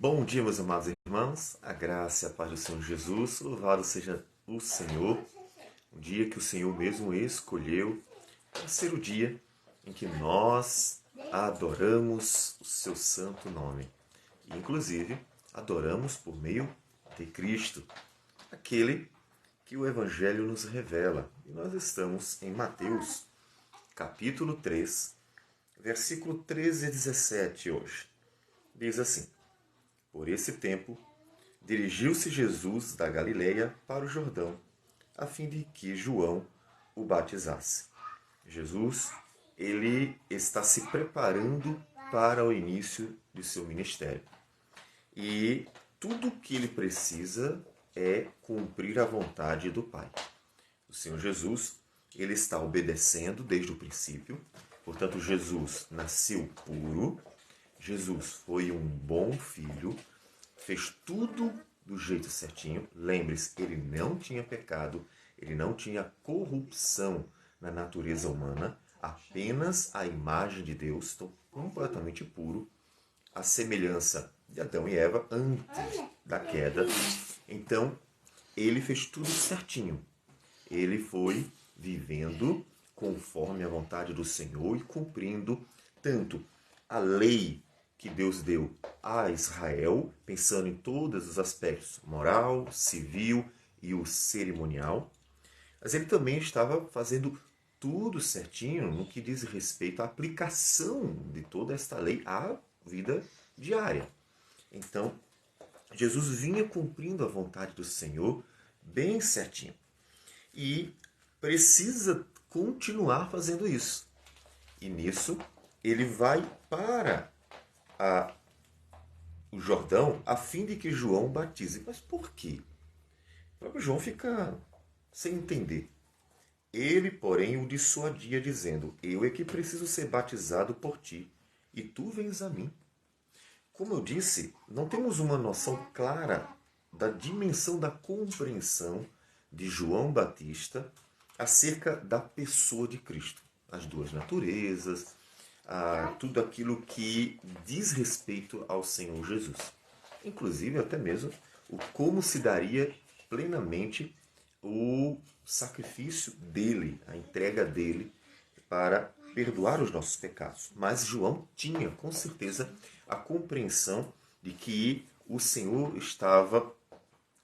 Bom dia, meus amados irmãos, a graça e a paz do Senhor Jesus, louvado seja o Senhor, um dia que o Senhor mesmo escolheu para ser o dia em que nós adoramos o seu santo nome. E, inclusive, adoramos por meio de Cristo, aquele que o Evangelho nos revela. E nós estamos em Mateus, capítulo 3, versículo 13 a 17 hoje. Diz assim: Por esse tempo, dirigiu-se Jesus da Galileia para o Jordão, a fim de que João o batizasse. Jesus, ele está se preparando para o início de seu ministério. E tudo o que ele precisa é cumprir a vontade do Pai. O Senhor Jesus, ele está obedecendo desde o princípio. Portanto, Jesus nasceu puro. Jesus foi um bom filho, fez tudo do jeito certinho. Lembre-se, ele não tinha pecado, ele não tinha corrupção na natureza humana, apenas a imagem de Deus, então completamente puro, a semelhança de Adão e Eva antes da queda. Então, ele fez tudo certinho. Ele foi vivendo conforme a vontade do Senhor e cumprindo tanto a lei que Deus deu a Israel, pensando em todos os aspectos moral, civil e o cerimonial, mas ele também estava fazendo tudo certinho no que diz respeito à aplicação de toda esta lei à vida diária. Então, Jesus vinha cumprindo a vontade do Senhor bem certinho e precisa continuar fazendo isso. E nisso, ele vai para o Jordão a fim de que João batize. Mas por quê? O próprio João fica sem entender. Ele, porém, o dissuadia, dizendo: Eu é que preciso ser batizado por ti, e tu vens a mim. Como eu disse, não temos uma noção clara da dimensão da compreensão de João Batista acerca da pessoa de Cristo. As duas naturezas, tudo aquilo que diz respeito ao Senhor Jesus. Inclusive, até mesmo, o como se daria plenamente o sacrifício dele, a entrega dele para perdoar os nossos pecados. Mas João tinha, com certeza, a compreensão de que o Senhor estava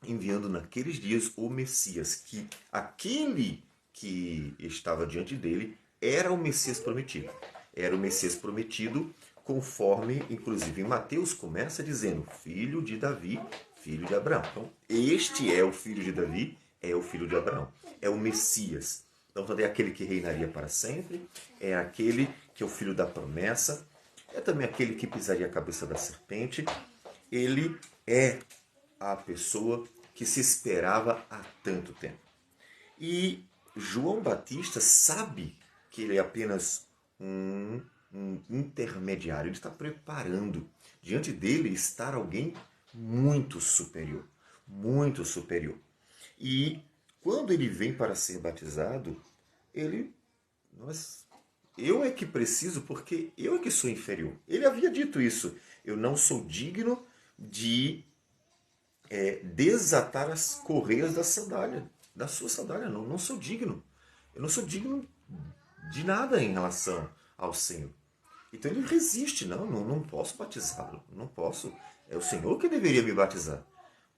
enviando naqueles dias o Messias, que aquele que estava diante dele era o Messias prometido. Era o Messias prometido, conforme, inclusive, em Mateus começa dizendo: filho de Davi, filho de Abraão. Então, este é o filho de Davi, é o filho de Abraão. É o Messias. Então, é aquele que reinaria para sempre, é aquele que é o filho da promessa, é também aquele que pisaria a cabeça da serpente. Ele é a pessoa que se esperava há tanto tempo. E João Batista sabe que ele é apenas um intermediário. Ele está preparando. Diante dele está alguém muito superior. Muito superior. E quando ele vem para ser batizado, eu é que preciso porque eu é que sou inferior. Ele havia dito isso. Eu não sou digno de desatar as correias da sandália, da sua sandália. Não, não sou digno. Eu não sou digno de nada em relação ao Senhor. Então ele resiste. Não posso batizá-lo. Não posso. É o Senhor que deveria me batizar.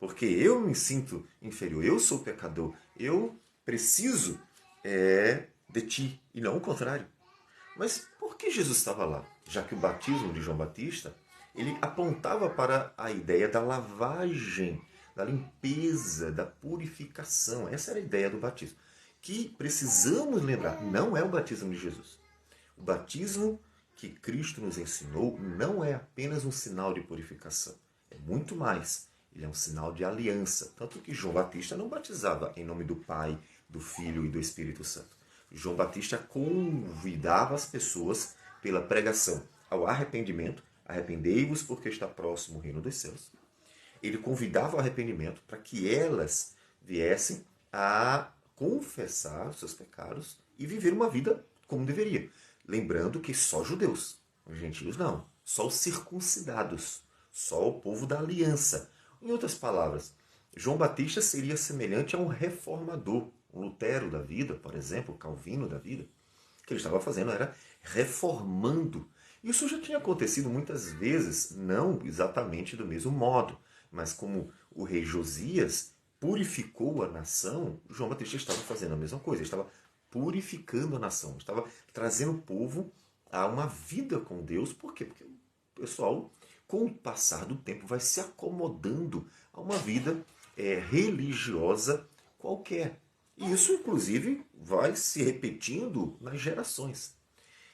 Porque eu me sinto inferior. Eu sou pecador. Eu preciso de ti. E não o contrário. Mas por que Jesus estava lá? Já que o batismo de João Batista, ele apontava para a ideia da lavagem, da limpeza, da purificação. Essa era a ideia do batismo. Que precisamos lembrar, não é o batismo de Jesus. O batismo que Cristo nos ensinou não é apenas um sinal de purificação. É muito mais. Ele é um sinal de aliança. Tanto que João Batista não batizava em nome do Pai, do Filho e do Espírito Santo. João Batista convidava as pessoas pela pregação ao arrependimento. Arrependei-vos porque está próximo o reino dos céus. Ele convidava ao arrependimento para que elas viessem a confessar os seus pecados e viver uma vida como deveria. Lembrando que só judeus, os gentios não. Só os circuncidados, só o povo da aliança. Em outras palavras, João Batista seria semelhante a um reformador, um Lutero da vida, por exemplo, Calvino da vida. O que ele estava fazendo era reformando. Isso já tinha acontecido muitas vezes, não exatamente do mesmo modo, mas como o rei Josias purificou a nação, João Batista estava fazendo a mesma coisa, ele estava purificando a nação, estava trazendo o povo a uma vida com Deus. Por quê? Porque o pessoal, com o passar do tempo, vai se acomodando a uma vida religiosa qualquer. E isso, inclusive, vai se repetindo nas gerações.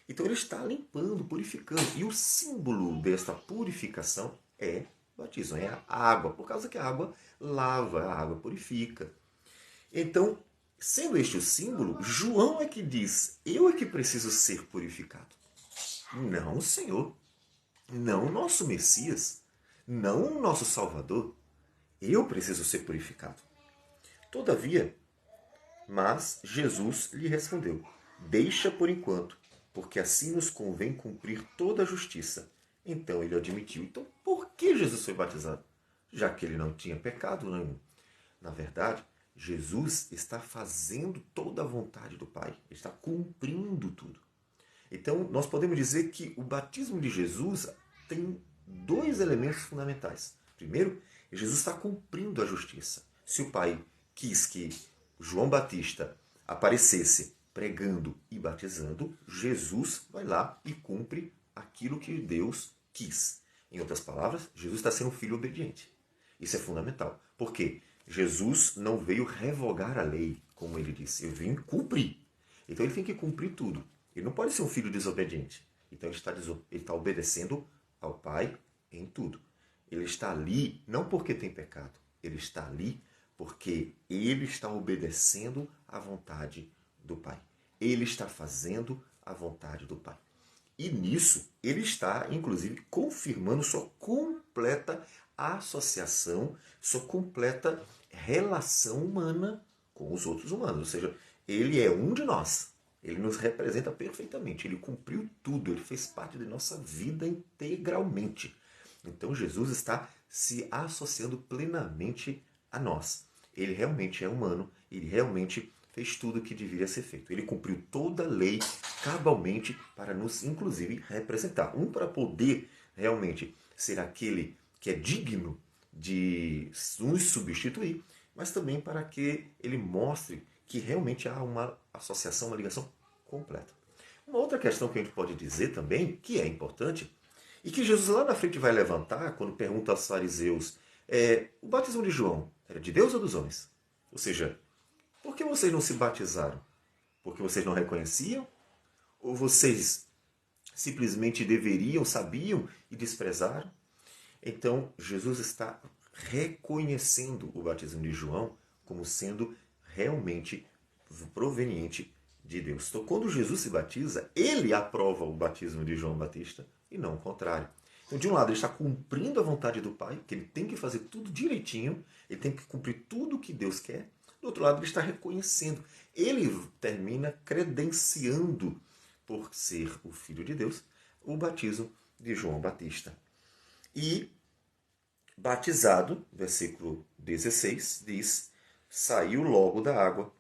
Então ele está limpando, purificando. E o símbolo desta purificação é o batismo, é a água. Por causa que a água lava, a água purifica. Então, sendo este o símbolo, João é que diz, eu é que preciso ser purificado. Não o Senhor, não o nosso Messias, não o nosso Salvador. Eu preciso ser purificado. Todavia, mas Jesus lhe respondeu, deixa por enquanto, porque assim nos convém cumprir toda a justiça. Então ele admitiu. Então, por que Jesus foi batizado? Já que ele não tinha pecado nenhum. Na verdade, Jesus está fazendo toda a vontade do Pai. Ele está cumprindo tudo. Então, nós podemos dizer que o batismo de Jesus tem dois elementos fundamentais. Primeiro, Jesus está cumprindo a justiça. Se o Pai quis que João Batista aparecesse pregando e batizando, Jesus vai lá e cumpre aquilo que Deus quis. Em outras palavras, Jesus está sendo um filho obediente. Isso é fundamental. Por quê? Jesus não veio revogar a lei, como ele disse. Eu vim cumprir. Então ele tem que cumprir tudo. Ele não pode ser um filho desobediente. Então ele está obedecendo ao Pai em tudo. Ele está ali não porque tem pecado. Ele está ali porque ele está obedecendo à vontade do Pai. Ele está fazendo a vontade do Pai. E nisso ele está, inclusive, confirmando sua completa associação, sua completa relação humana com os outros humanos. Ou seja, ele é um de nós. Ele nos representa perfeitamente. Ele cumpriu tudo. Ele fez parte de nossa vida integralmente. Então Jesus está se associando plenamente a nós. Ele realmente é humano. Ele realmente fez tudo o que deveria ser feito. Ele cumpriu toda a lei cabalmente para nos, inclusive, representar. Para poder realmente ser aquele que é digno de nos substituir, mas também para que ele mostre que realmente há uma associação, uma ligação completa. Uma outra questão que a gente pode dizer também, que é importante, e que Jesus lá na frente vai levantar, quando pergunta aos fariseus, o batismo de João era de Deus ou dos homens? Ou seja, por que vocês não se batizaram? Porque vocês não reconheciam? Ou vocês simplesmente deveriam, sabiam e desprezaram? Então, Jesus está reconhecendo o batismo de João como sendo realmente proveniente de Deus. Então, quando Jesus se batiza, ele aprova o batismo de João Batista e não o contrário. Então, de um lado, ele está cumprindo a vontade do Pai, que ele tem que fazer tudo direitinho, ele tem que cumprir tudo o que Deus quer. Do outro lado, ele está reconhecendo. Ele termina credenciando, por ser o Filho de Deus, o batismo de João Batista. E, batizado, versículo 16, diz, saiu logo da água,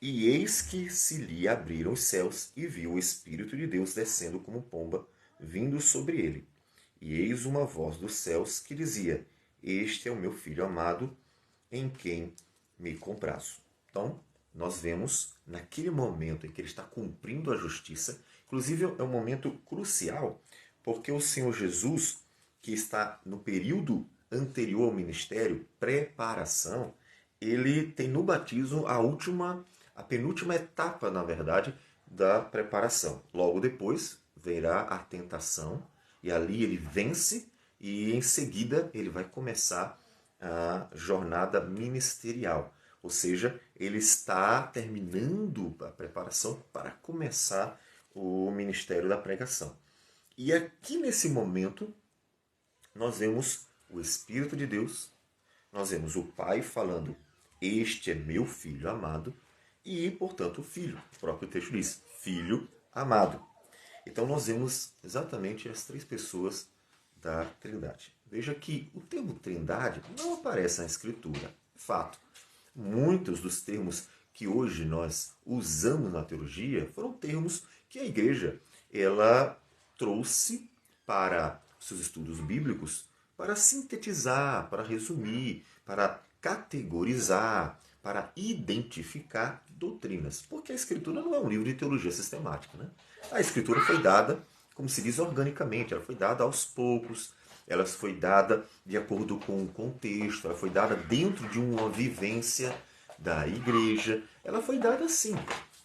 e eis que se lhe abriram os céus, e viu o Espírito de Deus descendo como pomba, vindo sobre ele. E eis uma voz dos céus que dizia, este é o meu Filho amado, em quem me comprazo. Então, nós vemos, naquele momento em que ele está cumprindo a justiça, inclusive é um momento crucial, porque o Senhor Jesus, que está no período anterior ao ministério, preparação, ele tem no batismo a penúltima etapa, na verdade, da preparação. Logo depois, verá a tentação, e ali ele vence, e em seguida ele vai começar a jornada ministerial. Ou seja, ele está terminando a preparação para começar o ministério da pregação. E aqui nesse momento, nós vemos o Espírito de Deus, nós vemos o Pai falando, este é meu Filho amado, e, portanto, o Filho. O próprio texto diz, Filho amado. Então nós vemos exatamente as três pessoas da Trindade. Veja que o termo trindade não aparece na Escritura. Fato. Muitos dos termos que hoje nós usamos na teologia foram termos que a igreja ela trouxe para seus estudos bíblicos para sintetizar, para resumir, para categorizar, para identificar doutrinas. Porque a Escritura não é um livro de teologia sistemática, né? A Escritura foi dada, como se diz, organicamente, ela foi dada aos poucos, ela foi dada de acordo com o contexto, ela foi dada dentro de uma vivência da igreja, ela foi dada assim,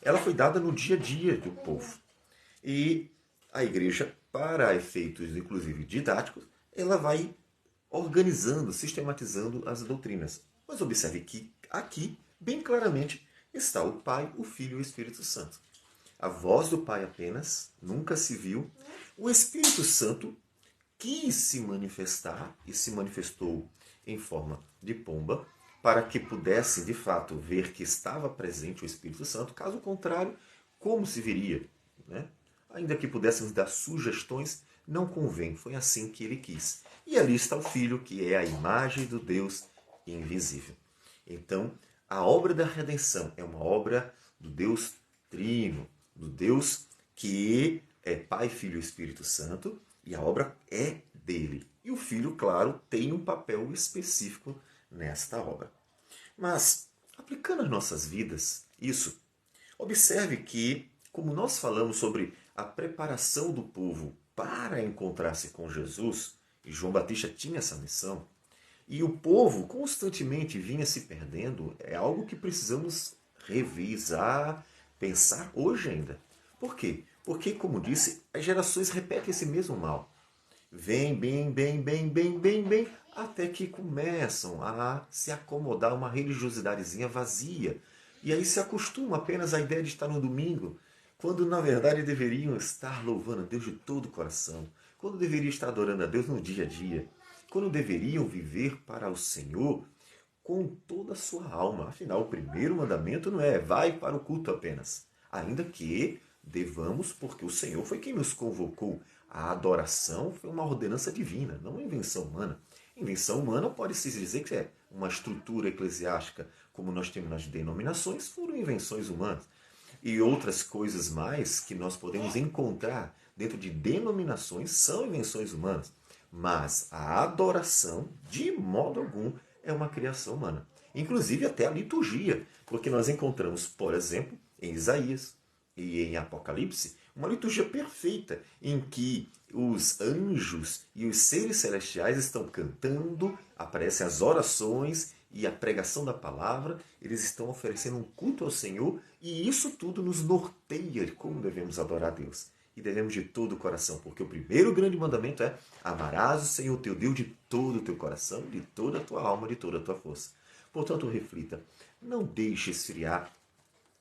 ela foi dada no dia a dia do povo. E a igreja, para efeitos inclusive didáticos, ela vai organizando, sistematizando as doutrinas. Mas observe que aqui, bem claramente, está o Pai, o Filho e o Espírito Santo. A voz do Pai apenas, nunca se viu. O Espírito Santo quis se manifestar e se manifestou em forma de pomba, para que pudesse, de fato, ver que estava presente o Espírito Santo. Caso contrário, como se viria? Né? Ainda que pudéssemos dar sugestões, não convém. Foi assim que ele quis. E ali está o Filho, que é a imagem do Deus invisível. Então, a obra da redenção é uma obra do Deus Trino, do Deus que é Pai, Filho e Espírito Santo, e a obra é dele. E o Filho, claro, tem um papel específico nesta obra. Mas, aplicando às nossas vidas isso, observe que, como nós falamos sobre a preparação do povo para encontrar-se com Jesus, e João Batista tinha essa missão, e o povo constantemente vinha se perdendo, é algo que precisamos revisar, pensar hoje ainda. Por quê? Porque, como disse, as gerações repetem esse mesmo mal. Vem, bem, até que começam a se acomodar uma religiosidadezinha vazia. E aí se acostuma apenas à ideia de estar no domingo, quando na verdade deveriam estar louvando a Deus de todo o coração, quando deveriam estar adorando a Deus no dia a dia, quando deveriam viver para o Senhor com toda a sua alma. Afinal, o primeiro mandamento não é vai para o culto apenas, ainda que devamos, porque o Senhor foi quem nos convocou. A adoração foi uma ordenança divina, não uma invenção humana. Invenção humana pode-se dizer que é uma estrutura eclesiástica, como nós temos nas denominações, foram invenções humanas. E outras coisas mais que nós podemos encontrar dentro de denominações são invenções humanas. Mas a adoração, de modo algum, é uma criação humana. Inclusive até a liturgia, porque nós encontramos, por exemplo, em Isaías e em Apocalipse, uma liturgia perfeita em que os anjos e os seres celestiais estão cantando, aparecem as orações e a pregação da palavra, eles estão oferecendo um culto ao Senhor e isso tudo nos norteia de como devemos adorar a Deus. E devemos de todo o coração, porque o primeiro grande mandamento é amarás o Senhor teu Deus de todo o teu coração, de toda a tua alma, de toda a tua força. Portanto, reflita, não deixe esfriar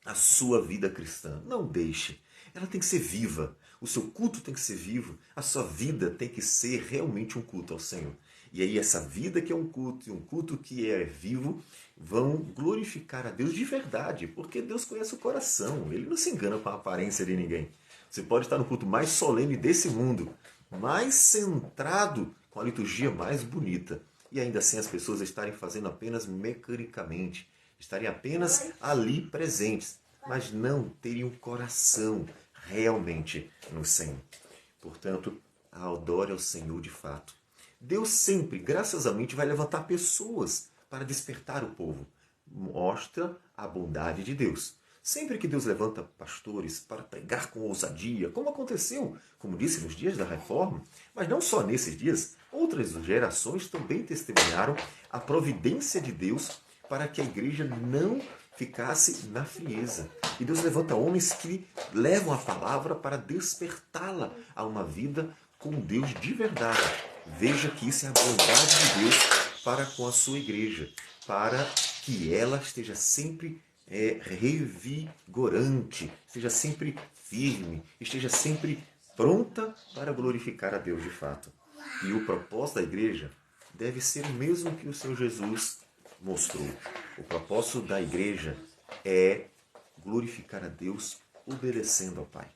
a sua vida cristã, não deixe. Ela tem que ser viva, o seu culto tem que ser vivo, a sua vida tem que ser realmente um culto ao Senhor. E aí essa vida que é um culto e um culto que é vivo vão glorificar a Deus de verdade, porque Deus conhece o coração, Ele não se engana com a aparência de ninguém. Você pode estar no culto mais solene desse mundo, mais centrado, com a liturgia mais bonita, e ainda assim as pessoas estarem fazendo apenas mecanicamente, estarem apenas ali presentes, mas não terem o coração realmente no Senhor. Portanto, adore ao Senhor de fato. Deus sempre, graciosamente, vai levantar pessoas para despertar o povo. Mostra a bondade de Deus. Sempre que Deus levanta pastores para pregar com ousadia, como aconteceu, como disse, nos dias da Reforma, mas não só nesses dias, outras gerações também testemunharam a providência de Deus para que a igreja não ficasse na frieza. E Deus levanta homens que levam a palavra para despertá-la a uma vida com Deus de verdade. Veja que isso é a bondade de Deus para com a sua igreja, para que ela esteja sempre revigorante, esteja sempre firme, esteja sempre pronta para glorificar a Deus de fato. E o propósito da igreja deve ser o mesmo que o Senhor Jesus mostrou. O propósito da igreja é glorificar a Deus obedecendo ao Pai.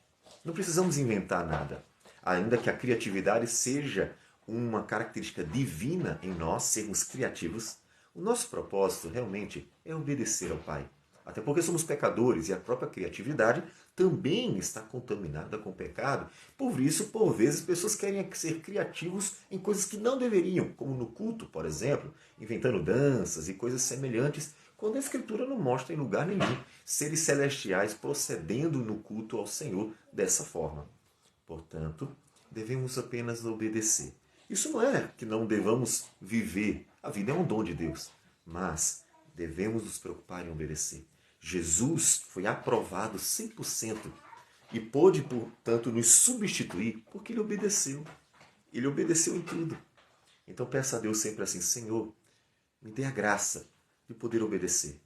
Não precisamos inventar nada, ainda que a criatividade seja uma característica divina em nós, sermos criativos, o nosso propósito realmente é obedecer ao Pai. Até porque somos pecadores e a própria criatividade também está contaminada com o pecado. Por isso, por vezes, pessoas querem ser criativos em coisas que não deveriam, como no culto, por exemplo, inventando danças e coisas semelhantes, quando a Escritura não mostra em lugar nenhum seres celestiais procedendo no culto ao Senhor dessa forma. Portanto, devemos apenas obedecer. Isso não é que não devamos viver. A vida é um dom de Deus. Mas devemos nos preocupar em obedecer. Jesus foi aprovado 100% e pôde, portanto, nos substituir porque ele obedeceu. Ele obedeceu em tudo. Então peça a Deus sempre assim: Senhor, me dê a graça de poder obedecer.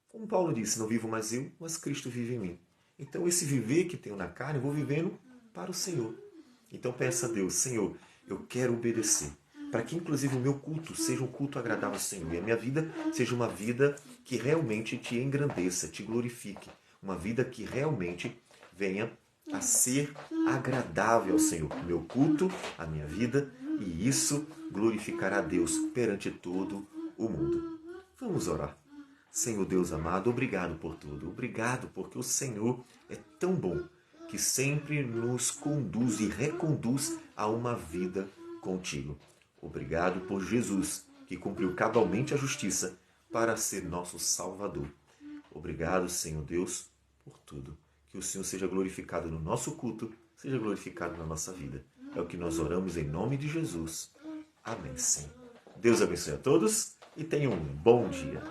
Como Paulo disse, não vivo mais eu, mas Cristo vive em mim. Então esse viver que tenho na carne, eu vou vivendo para o Senhor. Então peça a Deus: Senhor, eu quero obedecer, para que inclusive o meu culto seja um culto agradável ao Senhor e a minha vida seja uma vida que realmente te engrandeça, te glorifique, uma vida que realmente venha a ser agradável ao Senhor. O meu culto, a minha vida, e isso glorificará a Deus perante todo o mundo. Vamos orar. Senhor Deus amado, obrigado por tudo. Obrigado porque o Senhor é tão bom que sempre nos conduz e reconduz a uma vida contigo. Obrigado por Jesus, que cumpriu cabalmente a justiça para ser nosso Salvador. Obrigado, Senhor Deus, por tudo. Que o Senhor seja glorificado no nosso culto, seja glorificado na nossa vida. É o que nós oramos em nome de Jesus. Amém, Senhor. Deus abençoe a todos e tenham um bom dia.